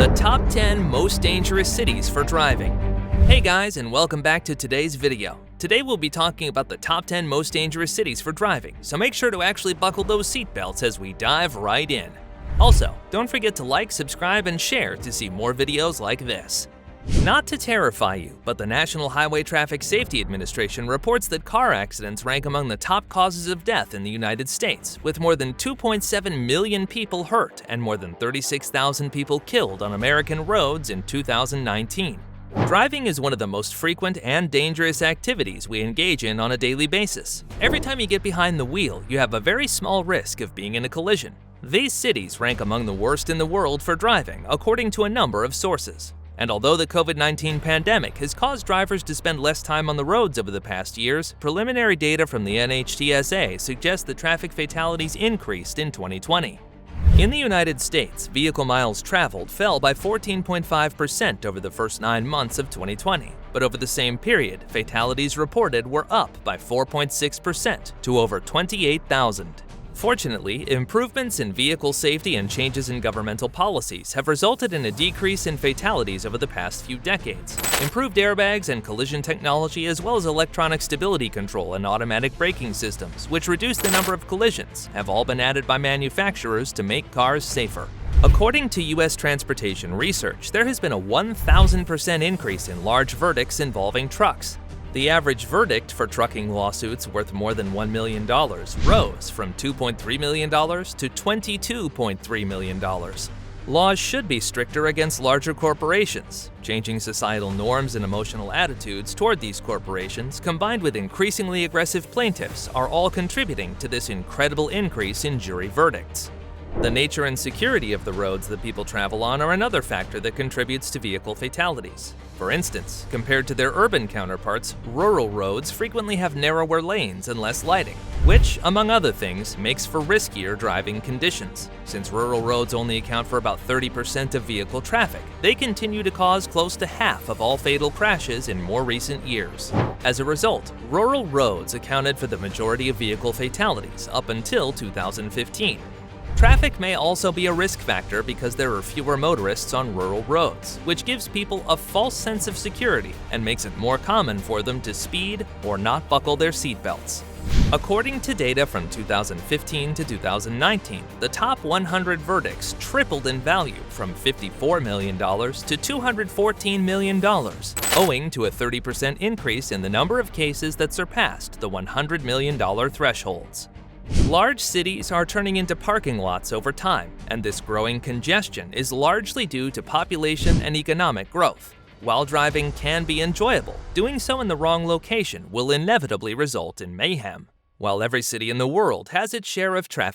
The top 10 most dangerous cities for driving. Hey guys, and welcome back to today's video. Today we'll be talking about the top 10 most dangerous cities for driving, so make sure to actually buckle those seatbelts as we dive right in. Also, don't forget to like, subscribe, and share to see more videos like this. Not to terrify you, but the National Highway Traffic Safety Administration reports that car accidents rank among the top causes of death in the United States, with more than 2.7 million people hurt and more than 36,000 people killed on American roads in 2019. Driving is one of the most frequent and dangerous activities we engage in on a daily basis. Every time you get behind the wheel, you have a very small risk of being in a collision. These cities rank among the worst in the world for driving, according to a number of sources. And although the COVID-19 pandemic has caused drivers to spend less time on the roads over the past years, preliminary data from the NHTSA suggests that traffic fatalities increased in 2020. In the United States, vehicle miles traveled fell by 14.5% over the first 9 months of 2020, but over the same period, fatalities reported were up by 4.6% to over 28,000. Fortunately, improvements in vehicle safety and changes in governmental policies have resulted in a decrease in fatalities over the past few decades. Improved airbags and collision technology, as well as electronic stability control and automatic braking systems, which reduce the number of collisions, have all been added by manufacturers to make cars safer. According to U.S. Transportation Research, there has been a 1,000% increase in large verdicts involving trucks. The average verdict for trucking lawsuits worth more than $1 million rose from $2.3 million to $22.3 million. Laws should be stricter against larger corporations. Changing societal norms and emotional attitudes toward these corporations, combined with increasingly aggressive plaintiffs, are all contributing to this incredible increase in jury verdicts. The nature and security of the roads that people travel on are another factor that contributes to vehicle fatalities. For instance, compared to their urban counterparts, rural roads frequently have narrower lanes and less lighting, which, among other things, makes for riskier driving conditions. Since rural roads only account for about 30% of vehicle traffic, they continue to cause close to half of all fatal crashes in more recent years. As a result, rural roads accounted for the majority of vehicle fatalities up until 2015. Traffic may also be a risk factor because there are fewer motorists on rural roads, which gives people a false sense of security and makes it more common for them to speed or not buckle their seatbelts. According to data from 2015 to 2019, the top 100 verdicts tripled in value from $54 million to $214 million, owing to a 30% increase in the number of cases that surpassed the $100 million thresholds. Large cities are turning into parking lots over time, and this growing congestion is largely due to population and economic growth. While driving can be enjoyable, doing so in the wrong location will inevitably result in mayhem. While every city in the world has its share of traffic